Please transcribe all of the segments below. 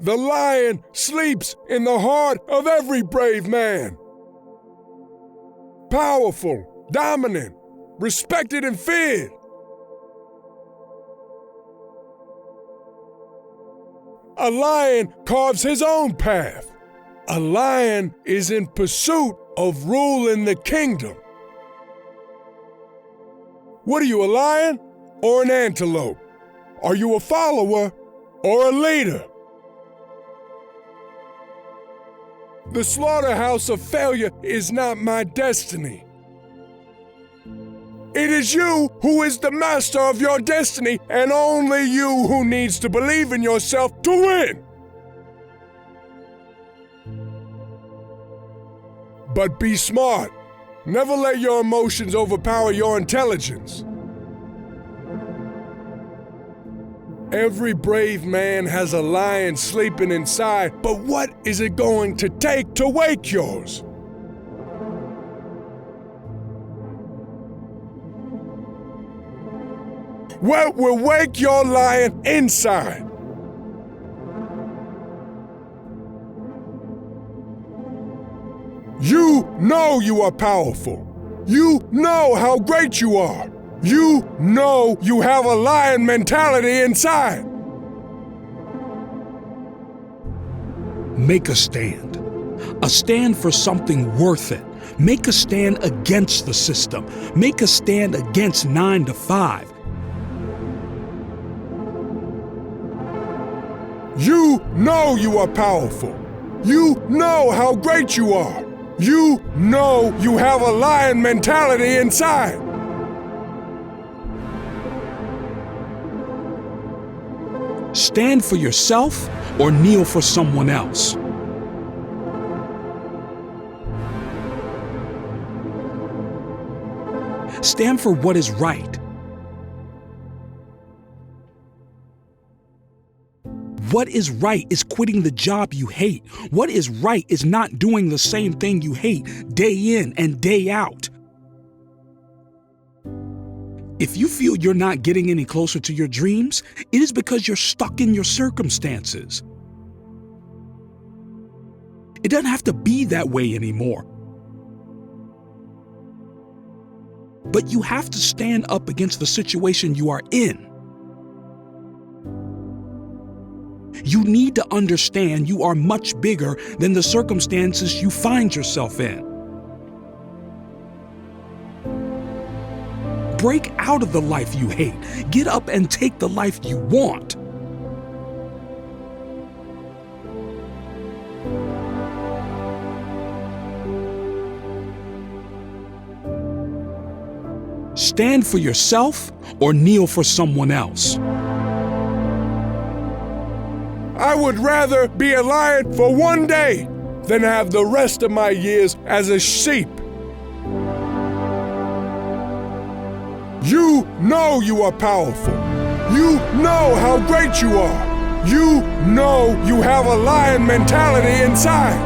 The lion sleeps in the heart of every brave man. Powerful, dominant, respected and feared. A lion carves his own path. A lion is in pursuit of ruling the kingdom. What are you, a lion or an antelope? Are you a follower or a leader? The slaughterhouse of failure is not my destiny. It is you who is the master of your destiny, and only you who needs to believe in yourself to win. But be smart. Never let your emotions overpower your intelligence. Every brave man has a lion sleeping inside, but what is it going to take to wake yours? What will wake your lion inside? You know you are powerful. You know how great you are. You know you have a lion mentality inside. Make a stand. A stand for something worth it. Make a stand against the system. Make a stand against 9 to 5. You know you are powerful. You know how great you are. You know you have a lion mentality inside. Stand for yourself or kneel for someone else. Stand for what is right. What is right is quitting the job you hate. What is right is not doing the same thing you hate day in and day out. If you feel you're not getting any closer to your dreams, it is because you're stuck in your circumstances. It doesn't have to be that way anymore. But you have to stand up against the situation you are in. You need to understand you are much bigger than the circumstances you find yourself in. Break out of the life you hate. Get up and take the life you want. Stand for yourself or kneel for someone else. I would rather be a lion for one day than have the rest of my years as a sheep. You know you are powerful. You know how great you are. You know you have a lion mentality inside.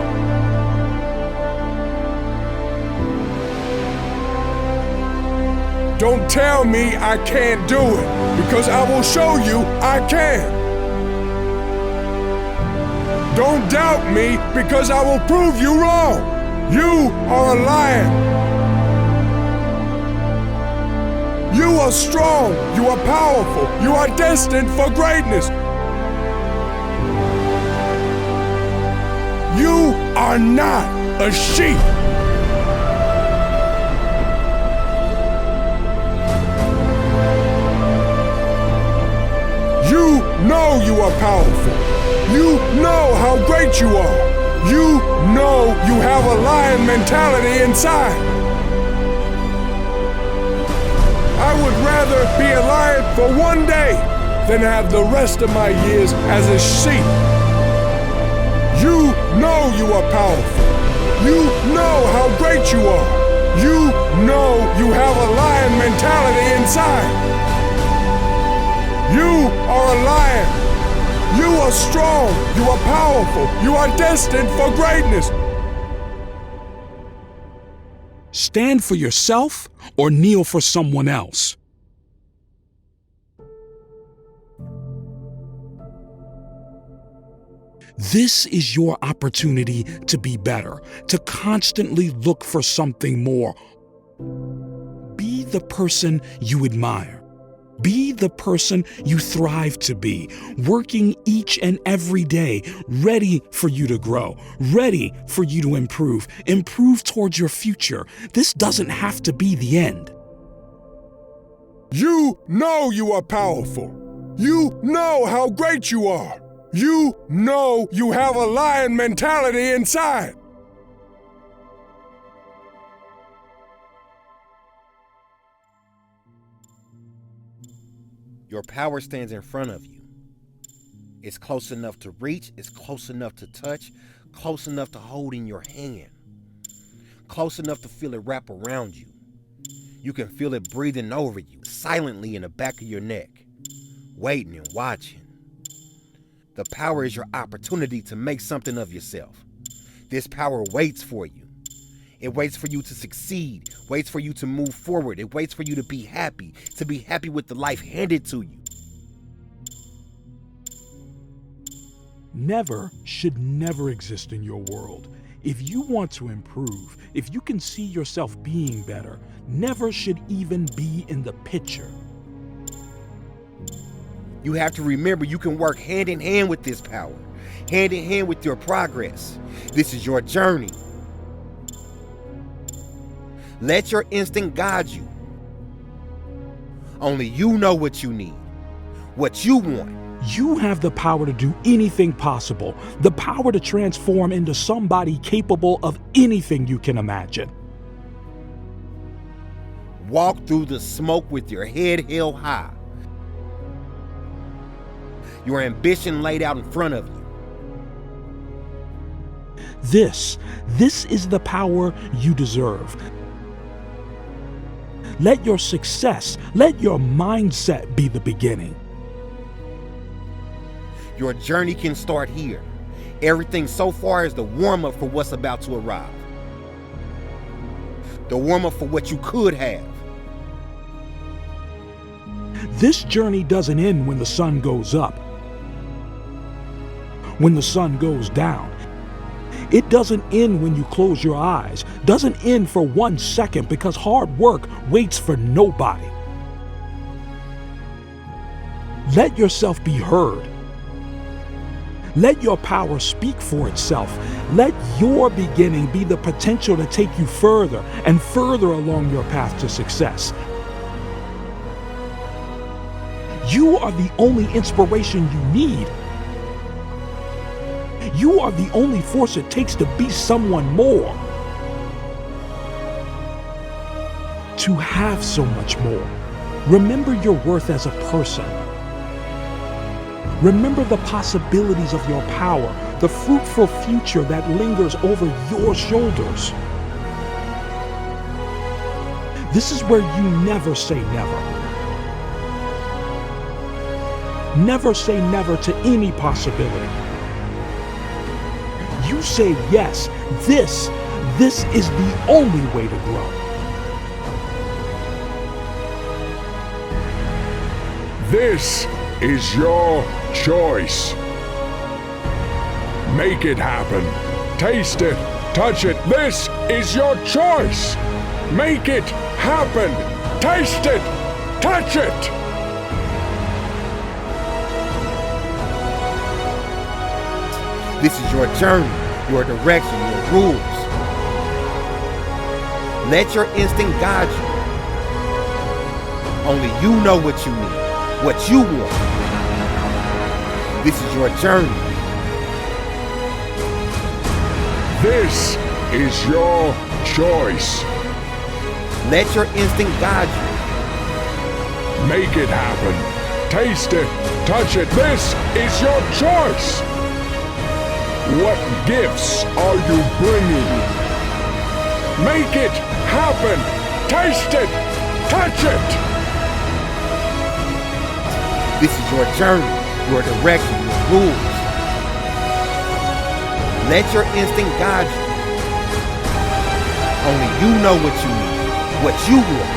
Don't tell me I can't do it, because I will show you I can. Don't doubt me, because I will prove you wrong. You are a lion. You are strong. You are powerful. You are destined for greatness. You are not a sheep. You know you are powerful. You know how great you are. You know you have a lion mentality inside. I would rather be a lion for one day than have the rest of my years as a sheep. You know you are powerful. You know how great you are. You know you have a lion mentality inside. You are a lion. You are strong. You are powerful. You are destined for greatness. Stand for yourself or kneel for someone else. This is your opportunity to be better, to constantly look for something more. Be the person you admire. Be the person you thrive to be, working each and every day, ready for you to grow, ready for you to improve towards your future. This doesn't have to be the end. You know you are powerful. You know how great you are. You know you have a lion mentality inside. Your power stands in front of you. It's close enough to reach, it's close enough to touch, close enough to hold in your hand, close enough to feel it wrap around you. You can feel it breathing over you, silently in the back of your neck, waiting and watching. The power is your opportunity to make something of yourself. This power waits for you. It waits for you to succeed, waits for you to move forward. It waits for you to be happy with the life handed to you. Never should never exist in your world. If you want to improve, if you can see yourself being better, never should even be in the picture. You have to remember you can work hand in hand with this power, hand in hand with your progress. This is your journey. Let your instinct guide you. Only you know what you need, what you want. You have the power to do anything possible, the power to transform into somebody capable of anything you can imagine. Walk through the smoke with your head held high. Your ambition laid out in front of you. This is the power you deserve. Let your success, let your mindset be the beginning. Your journey can start here. Everything so far is the warm-up for what's about to arrive. The warm-up for what you could have. This journey doesn't end when the sun goes up. When the sun goes down. It doesn't end when you close your eyes. Doesn't end for 1 second, because hard work waits for nobody. Let yourself be heard. Let your power speak for itself. Let your beginning be the potential to take you further and further along your path to success. You are the only inspiration you need. You are the only force it takes to be someone more. To have so much more. Remember your worth as a person. Remember the possibilities of your power, the fruitful future that lingers over your shoulders. This is where you never say never. Never say never to any possibility. You say yes. This is the only way to grow. This is your choice. Make it happen. Taste it. Touch it. This is your choice. Make it happen. Taste it. Touch it. This is your journey, your direction, your rules. Let your instinct guide you. Only you know what you need, what you want. This is your journey. This is your choice. Let your instinct guide you. Make it happen. Taste it. Touch it. This is your choice. What gifts are you bringing? Make it happen. Taste it. Touch it. This is your journey, your direction, your rules. Let your instinct guide you. Only you know what you need, what you want.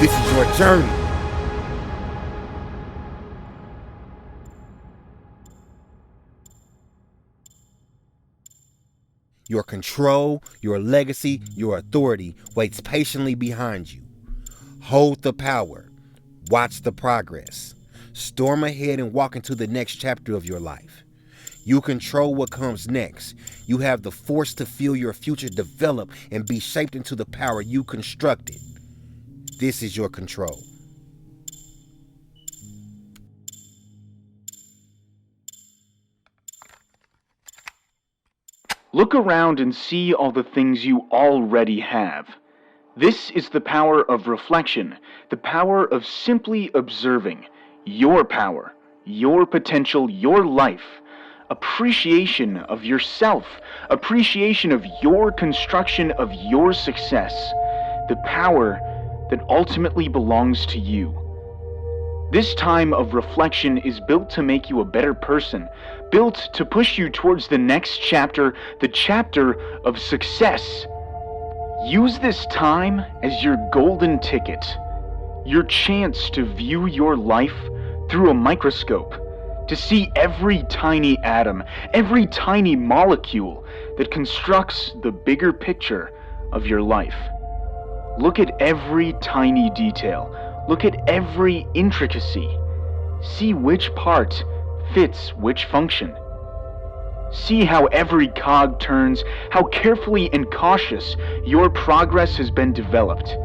This is your journey. Your control, your legacy, your authority waits patiently behind you. Hold the power. Watch the progress. Storm ahead and walk into the next chapter of your life. You control what comes next. You have the force to feel your future develop and be shaped into the power you constructed. This is your control. Look around and see all the things you already have. This is the power of reflection, the power of simply observing your power, your potential, your life. Appreciation of yourself, appreciation of your construction of your success, the power that ultimately belongs to you. This time of reflection is built to make you a better person, built to push you towards the next chapter, the chapter of success. Use this time as your golden ticket, your chance to view your life through a microscope, to see every tiny atom, every tiny molecule that constructs the bigger picture of your life. Look at every tiny detail. Look at every intricacy. See which part fits which function. See how every cog turns, how carefully and cautious your progress has been developed.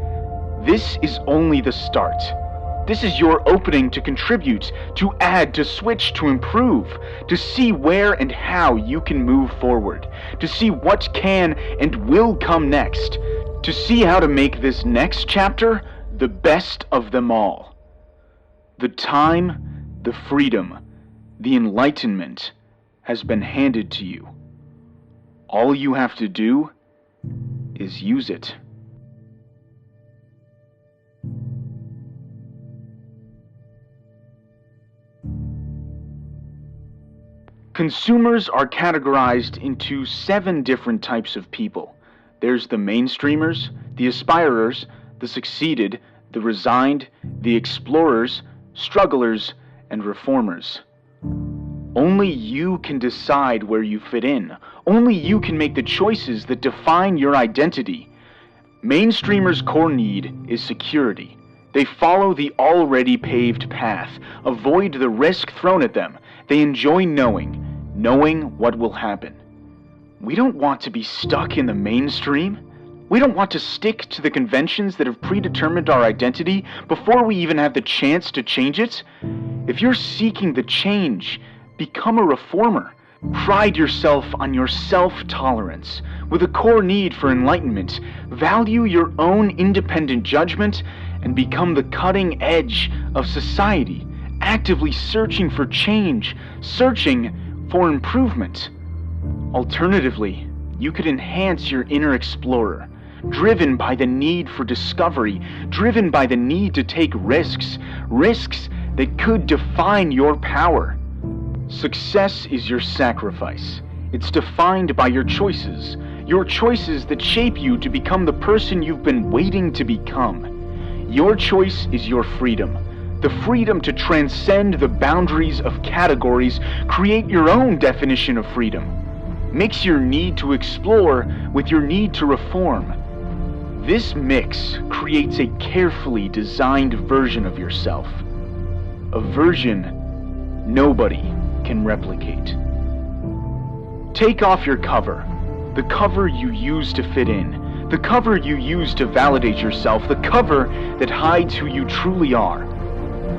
This is only the start. This is your opening to contribute, to add, to switch, to improve, to see where and how you can move forward, to see what can and will come next, to see how to make this next chapter the best of them all. The time, the freedom, the enlightenment has been handed to you. All you have to do is use it. Consumers are categorized into 7 different types of people. There's the mainstreamers, the aspirers, the succeeded, the resigned, the explorers, strugglers, and reformers. Only you can decide where you fit in. Only you can make the choices that define your identity. Mainstreamers' core need is security. They follow the already paved path, avoid the risk thrown at them. They enjoy knowing what will happen. We don't want to be stuck in the mainstream. We don't want to stick to the conventions that have predetermined our identity before we even have the chance to change it. If you're seeking the change, become a reformer. Pride yourself on your self-tolerance. With a core need for enlightenment, value your own independent judgment and become the cutting edge of society, actively searching for change, searching for improvement. Alternatively, you could enhance your inner explorer, driven by the need for discovery, driven by the need to take risks, risks that could define your power. Success is your sacrifice. It's defined by your choices that shape you to become the person you've been waiting to become. Your choice is your freedom. The freedom to transcend the boundaries of categories, create your own definition of freedom. Mix your need to explore with your need to reform. This mix creates a carefully designed version of yourself. A version nobody can replicate. Take off your cover, the cover you use to fit in, the cover you use to validate yourself, the cover that hides who you truly are.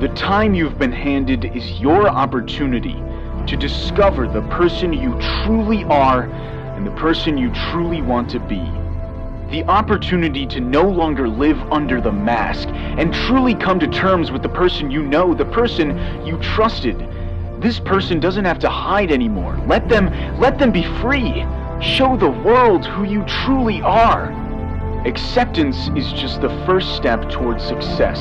The time you've been handed is your opportunity to discover the person you truly are and the person you truly want to be. The opportunity to no longer live under the mask and truly come to terms with the person you know, the person you trusted. This person doesn't have to hide anymore. Let them be free. Show the world who you truly are. Acceptance is just the first step towards success.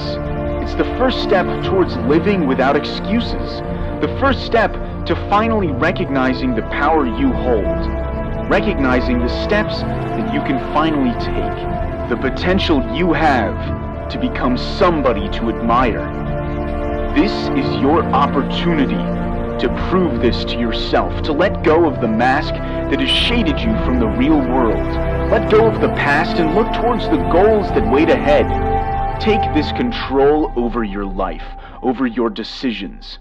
It's the first step towards living without excuses. The first step to finally recognizing the power you hold. Recognizing the steps that you can finally take. The potential you have to become somebody to admire. This is your opportunity to prove this to yourself, to let go of the mask that has shaded you from the real world. Let go of the past and look towards the goals that wait ahead. Take this control over your life, over your decisions.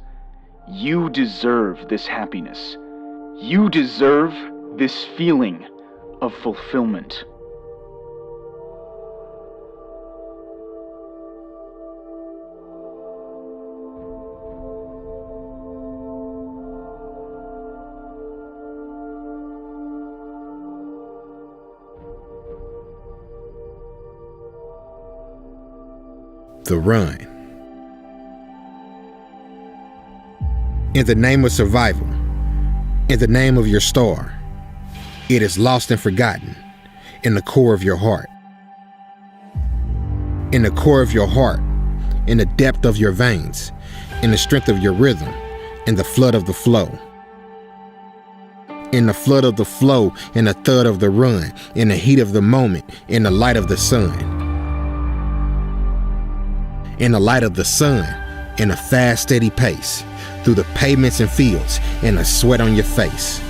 You deserve this happiness. You deserve this feeling of fulfillment. The run. In the name of survival, in the name of your star, it is lost and forgotten in the core of your heart. In the core of your heart, in the depth of your veins, in the strength of your rhythm, in the flood of the flow. In the flood of the flow, in the thud of the run, in the heat of the moment, in the light of the sun. In the light of the sun, in a fast, steady pace, through the pavements and fields, in the sweat on your face.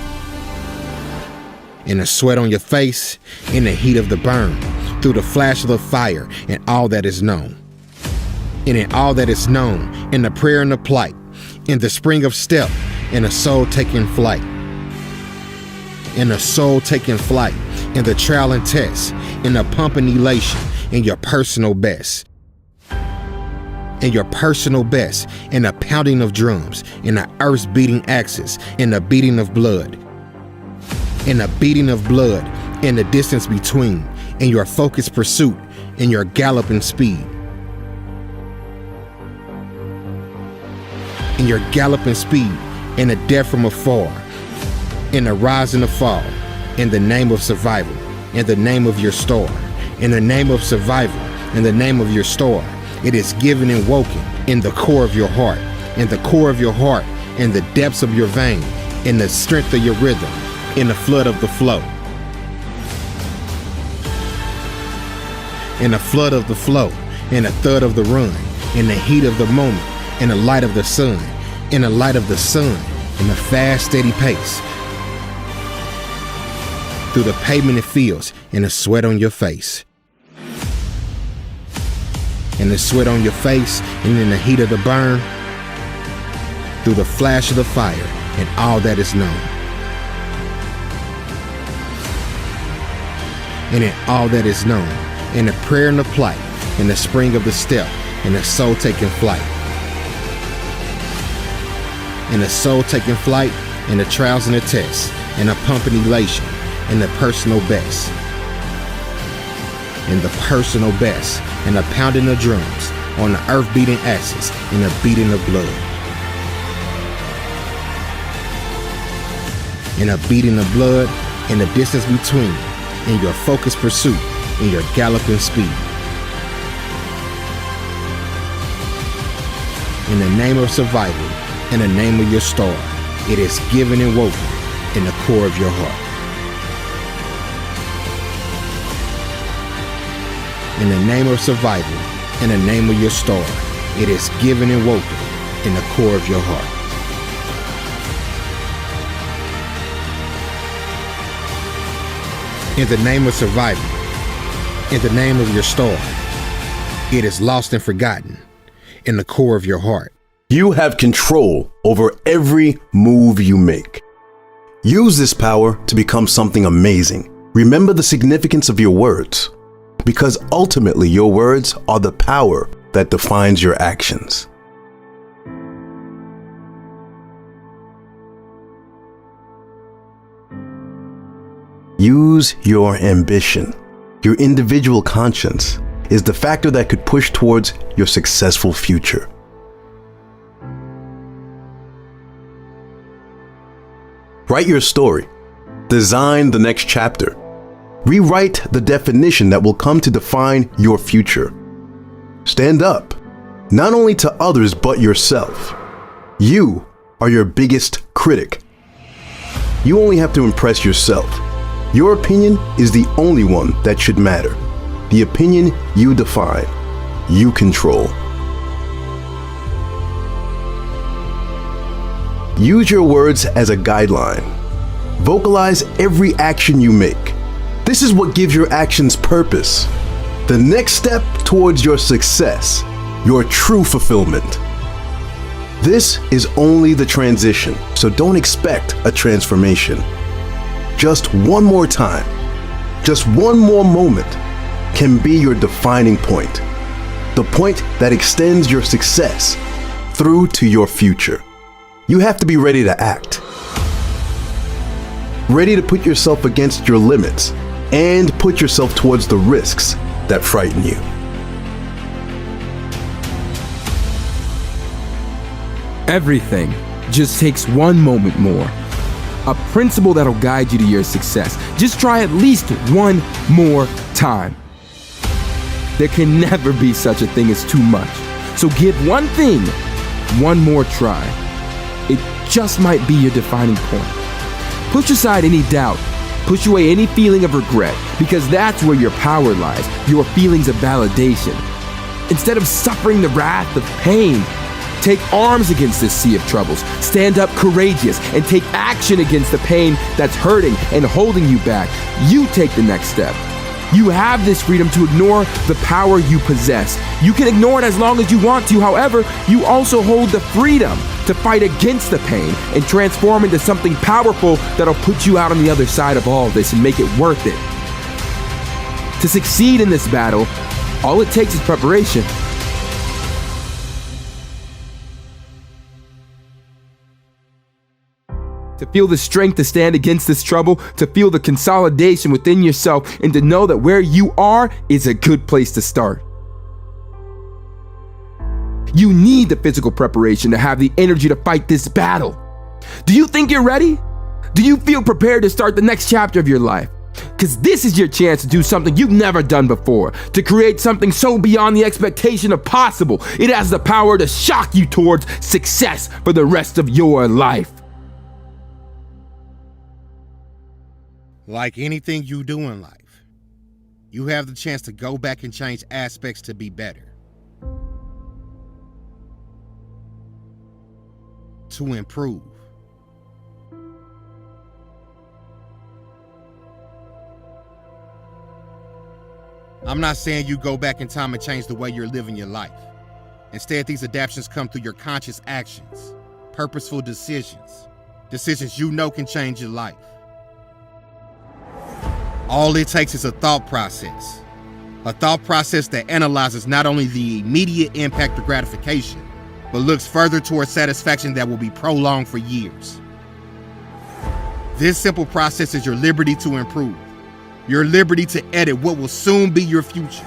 In the sweat on your face, in the heat of the burn, through the flash of the fire, and all that is known. And in all that is known, in the prayer and the plight, in the spring of step, in the soul taking flight. In the soul taking flight, in the trial and test, in the pump and elation, in your personal best. In your personal best, in the pounding of drums, in the earth's beating axis, in the beating of blood. In the beating of blood, in the distance between, in your focused pursuit, in your galloping speed. In your galloping speed, in the death from afar, in the rise and the fall, in the name of survival, in the name of your star, in the name of survival, in the name of your star. It is given and woken in the core of your heart, in the core of your heart, in the depths of your vein, in the strength of your rhythm, in the flood of the flow. In the flood of the flow, in the thud of the run, in the heat of the moment, in the light of the sun, in the light of the sun, in the fast, steady pace, through the pavement and fields, in the sweat on your face. In the sweat on your face, and in the heat of the burn, through the flash of the fire, and all that is known. And in all that is known, in the prayer and the plight, in the spring of the step, in the soul taking flight. In the soul taking flight, in the trials and the tests, in the pump and elation, in the personal best. In the personal best, in the pounding of drums, on the earth beating axis, in the beating of blood. In the beating of blood, in the distance between, in your focused pursuit, in your galloping speed. In the name of survival, in the name of your star, it is given and woven in the core of your heart. In the name of survival, in the name of your star, it is given and woven in the core of your heart. In the name of survival, in the name of your star, it is lost and forgotten in the core of your heart. You have control over every move you make. Use this power to become something amazing. Remember the significance of your words, because ultimately your words are the power that defines your actions. Use your ambition. Your individual conscience is the factor that could push towards your successful future. Write your story. Design the next chapter. Rewrite the definition that will come to define your future. Stand up, not only to others but yourself. You are your biggest critic. You only have to impress yourself. Your opinion is the only one that should matter. The opinion you define, you control. Use your words as a guideline. Vocalize every action you make. This is what gives your actions purpose. The next step towards your success, your true fulfillment. This is only the transition, so don't expect a transformation. Just one more time, just one more moment can be your defining point. The point that extends your success through to your future. You have to be ready to act. Ready to put yourself against your limits and put yourself towards the risks that frighten you. Everything just takes one moment more. A principle that'll guide you to your success. Just try at least one more time. There can never be such a thing as too much. So give one thing one more try. It just might be your defining point. Push aside any doubt. Push away any feeling of regret, because that's where your power lies, your feelings of validation. Instead of suffering the wrath of pain, take arms against this sea of troubles. Stand up courageous and take action against the pain that's hurting and holding you back. You take the next step. You have this freedom to ignore the power you possess. You can ignore it as long as you want to. However, you also hold the freedom to fight against the pain and transform into something powerful that'll put you out on the other side of all this and make it worth it. To succeed in this battle, all it takes is preparation. To feel the strength to stand against this trouble, to feel the consolidation within yourself, and to know that where you are is a good place to start. You need the physical preparation to have the energy to fight this battle. Do you think you're ready? Do you feel prepared to start the next chapter of your life? Because this is your chance to do something you've never done before, to create something so beyond the expectation of possible. It has the power to shock you towards success for the rest of your life. Like anything you do in life, you have the chance to go back and change aspects to be better, to improve. I'm not saying you go back in time and change the way you're living your life. Instead, these adaptations come through your conscious actions, purposeful decisions, decisions you know can change your life. All it takes is a thought process that analyzes not only the immediate impact of gratification, but looks further towards satisfaction that will be prolonged for years. This simple process is your liberty to improve, your liberty to edit what will soon be your future.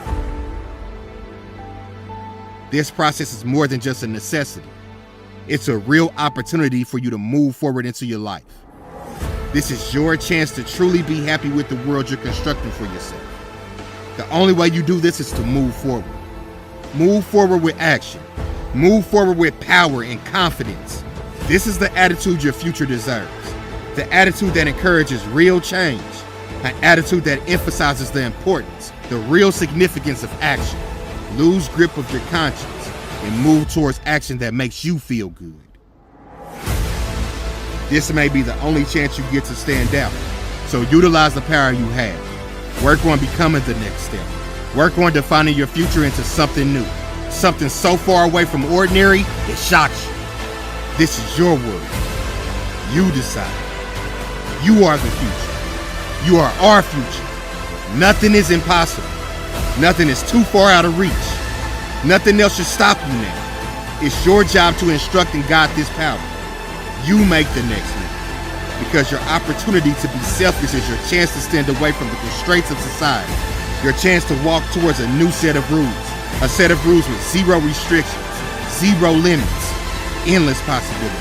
This process is more than just a necessity. It's a real opportunity for you to move forward into your life. This is your chance to truly be happy with the world you're constructing for yourself. The only way you do this is to move forward. Move forward with action. Move forward with power and confidence. This is the attitude your future deserves. The attitude that encourages real change. An attitude that emphasizes the importance, the real significance of action. Lose grip of your conscience and move towards action that makes you feel good. This may be the only chance you get to stand out, so utilize the power you have. Work on becoming the next step. Work on defining your future into something new, something so far away from ordinary it shocks you. This is your world. You decide. You are the future. You are our future. Nothing is impossible. Nothing is too far out of reach. Nothing else should stop you now. It's your job to instruct and guide this power. You make the next move, because your opportunity to be selfless is your chance to stand away from the constraints of society, your chance to walk towards a new set of rules, a set of rules with zero restrictions, zero limits, endless possibilities.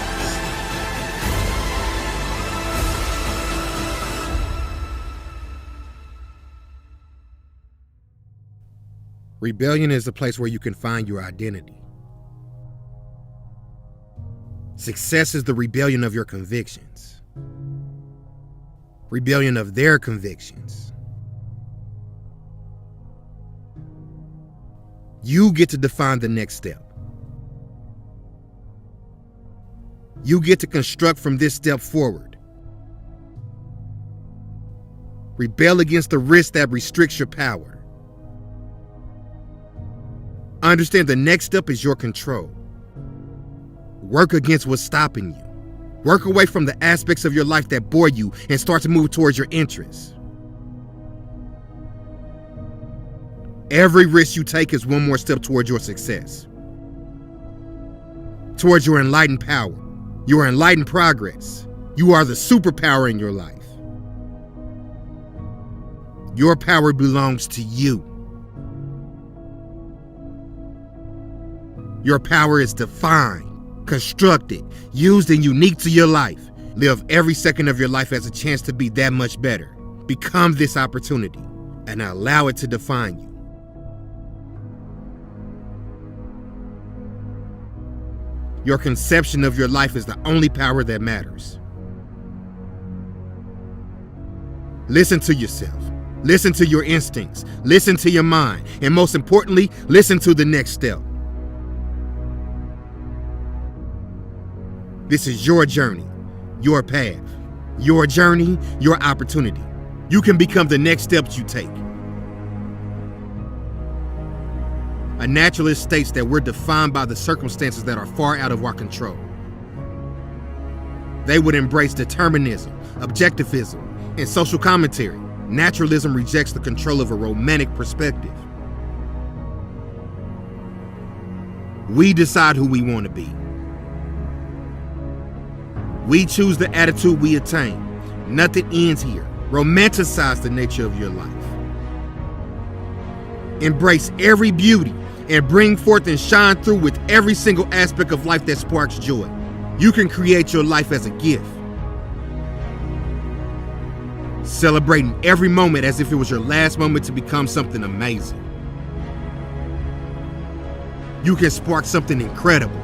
Rebellion is a place where you can find your identity. Success is the rebellion of your convictions. Rebellion of their convictions. You get to define the next step. You get to construct from this step forward. Rebel against the risk that restricts your power. Understand the next step is your control. Work against what's stopping you. Work away from the aspects of your life that bore you and start to move towards your interests. Every risk you take is one more step towards your success. Towards your enlightened power, your enlightened progress. You are the superpower in your life. Your power belongs to you. Your power is defined, constructed, used, and unique to your life. Live every second of your life as a chance to be that much better. Become this opportunity and allow it to define you. Your conception of your life is the only power that matters. Listen to yourself. Listen to your instincts. Listen to your mind. And most importantly, listen to the next step. This is your journey, your path, your journey, your opportunity. You can become the next steps you take. A naturalist states that we're defined by the circumstances that are far out of our control. They would embrace determinism, objectivism, and social commentary. Naturalism rejects the control of a romantic perspective. We decide who we want to be. We choose the attitude we attain. Nothing ends here. Romanticize the nature of your life. Embrace every beauty and bring forth and shine through with every single aspect of life that sparks joy. You can create your life as a gift. Celebrating every moment as if it was your last moment to become something amazing. You can spark something incredible.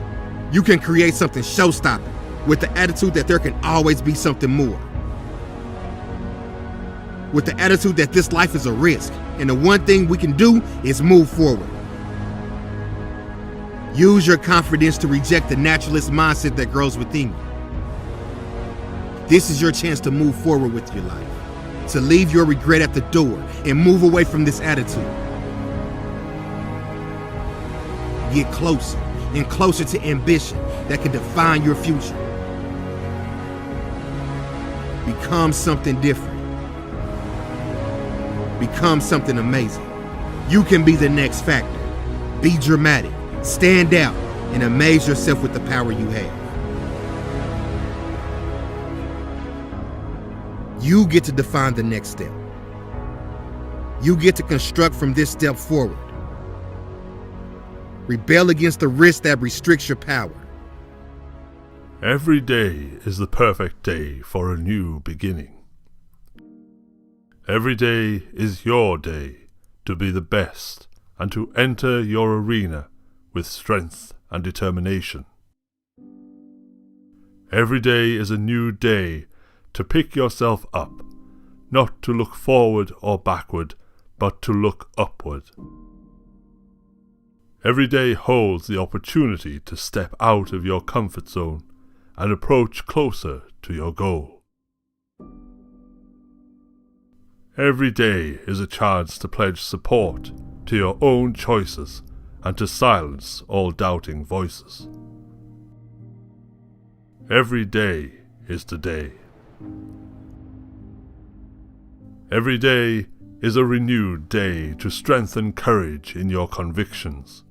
You can create something show-stopping with the attitude that there can always be something more. With the attitude that this life is a risk and the one thing we can do is move forward. Use your confidence to reject the naturalist mindset that grows within you. This is your chance to move forward with your life, to leave your regret at the door and move away from this attitude. Get closer and closer to ambition that can define your future. Become something different. Become something amazing. You can be the next factor. Be dramatic, stand out, and amaze yourself with the power you have. You get to define the next step. You get to construct from this step forward. Rebel against the risk that restricts your power. Every day is the perfect day for a new beginning. Every day is your day to be the best and to enter your arena with strength and determination. Every day is a new day to pick yourself up, not to look forward or backward, but to look upward. Every day holds the opportunity to step out of your comfort zone and approach closer to your goal. Every day is a chance to pledge support to your own choices and to silence all doubting voices. Every day is today. Every day is a renewed day to strengthen courage in your convictions.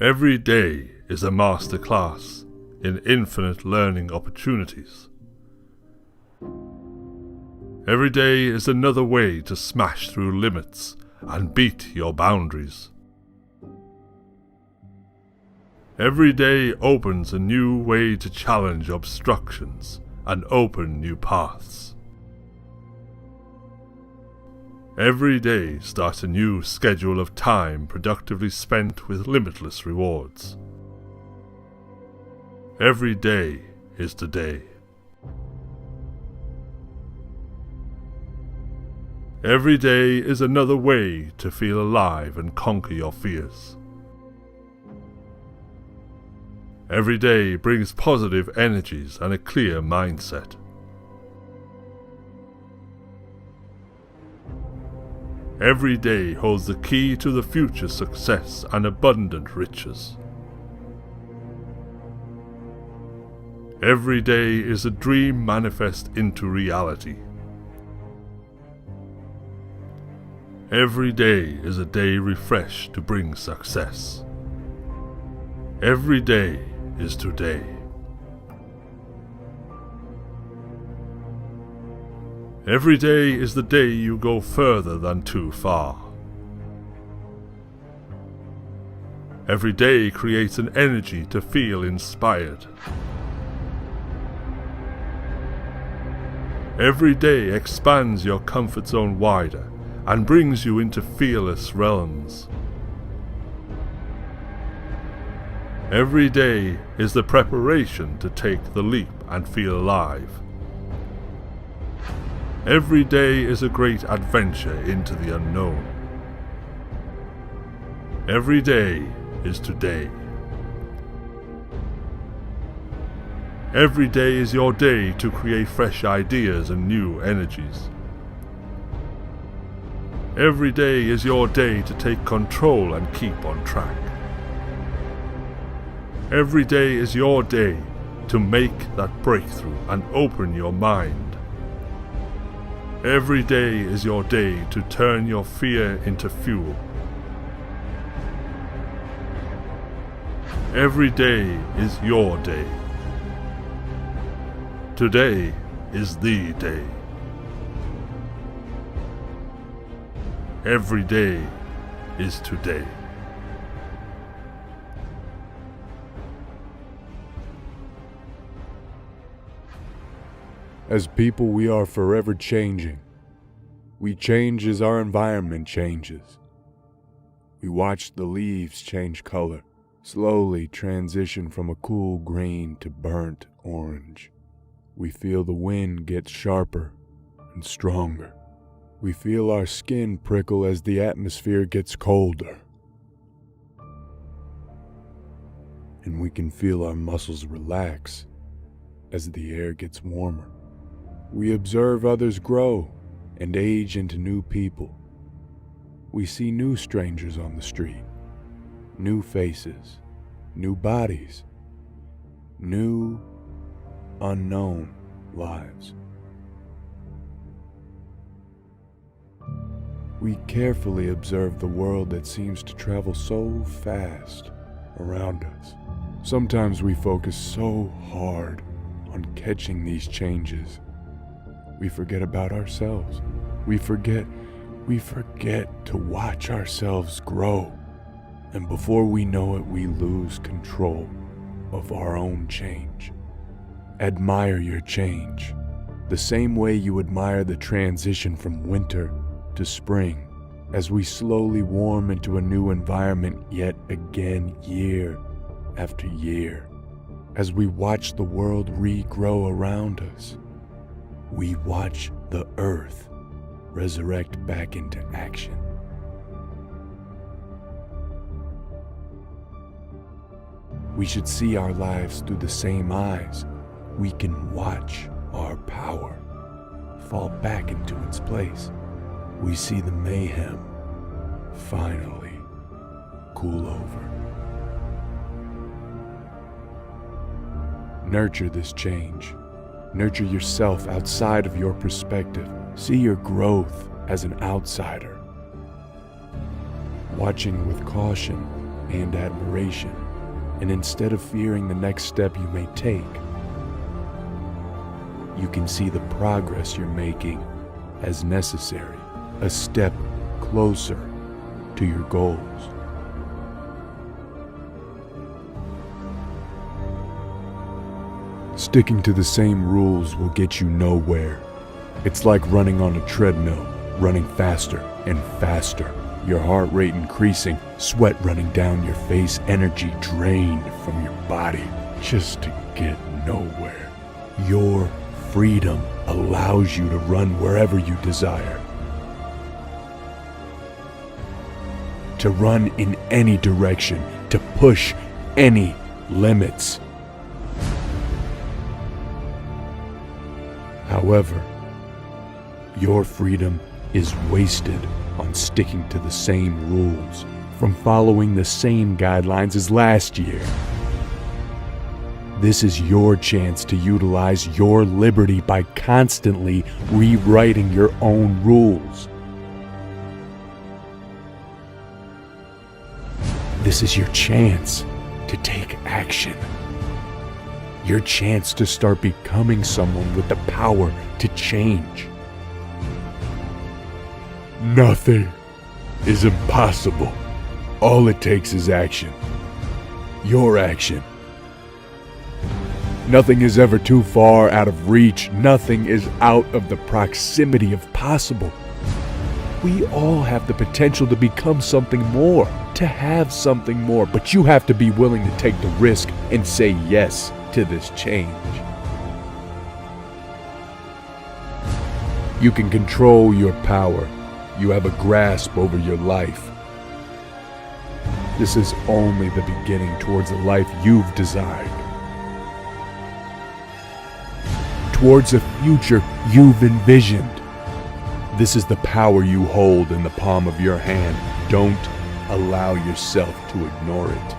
Every day is a masterclass in infinite learning opportunities. Every day is another way to smash through limits and beat your boundaries. Every day opens a new way to challenge obstructions and open new paths. Every day starts a new schedule of time productively spent with limitless rewards. Every day is today. Every day is another way to feel alive and conquer your fears. Every day brings positive energies and a clear mindset. Every day holds the key to the future success and abundant riches. Every day is a dream manifest into reality. Every day is a day refreshed to bring success. Every day is today. Every day is the day you go further than too far. Every day creates an energy to feel inspired. Every day expands your comfort zone wider and brings you into fearless realms. Every day is the preparation to take the leap and feel alive. Every day is a great adventure into the unknown. Every day is today. Every day is your day to create fresh ideas and new energies. Every day is your day to take control and keep on track. Every day is your day to make that breakthrough and open your mind. Every day is your day to turn your fear into fuel. Every day is your day. Today is the day. Every day is today. As people, we are forever changing. We change as our environment changes. We watch the leaves change color, slowly transition from a cool green to burnt orange. We feel the wind get sharper and stronger. We feel our skin prickle as the atmosphere gets colder. And we can feel our muscles relax as the air gets warmer. We observe others grow and age into new people. We see new strangers on the street, new faces, new bodies, new, unknown lives. We carefully observe the world that seems to travel so fast around us. Sometimes we focus so hard on catching these changes, we forget about ourselves. We forget to watch ourselves grow. And before we know it, we lose control of our own change. Admire your change, the same way you admire the transition from winter to spring, as we slowly warm into a new environment yet again, year after year. As we watch the world regrow around us, we watch the earth resurrect back into action. We should see our lives through the same eyes. We can watch our power fall back into its place. We see the mayhem finally cool over. Nurture this change. Nurture yourself outside of your perspective. See your growth as an outsider. Watching with caution and admiration, and instead of fearing the next step you may take, you can see the progress you're making as necessary, a step closer to your goals. Sticking to the same rules will get you nowhere. It's like running on a treadmill, running faster and faster, your heart rate increasing, sweat running down your face, energy drained from your body, just to get nowhere. Your freedom allows you to run wherever you desire, to run in any direction, to push any limits. However, your freedom is wasted on sticking to the same rules, from following the same guidelines as last year. This is your chance to utilize your liberty by constantly rewriting your own rules. This is your chance to take action. Your chance to start becoming someone with the power to change. Nothing is impossible. All it takes is action. Your action. Nothing is ever too far out of reach. Nothing is out of the proximity of possible. We all have the potential to become something more, to have something more, but you have to be willing to take the risk and say yes to this change. You can control your power. You have a grasp over your life. This is only the beginning towards a life you've desired. Towards a future you've envisioned. This is the power you hold in the palm of your hand. Don't allow yourself to ignore it.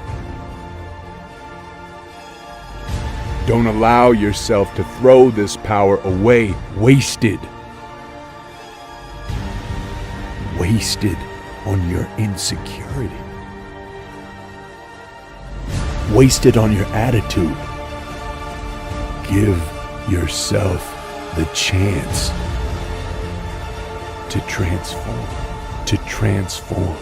Don't allow yourself to throw this power away, wasted. Wasted on your insecurity. Wasted on your attitude. Give yourself the chance to transform.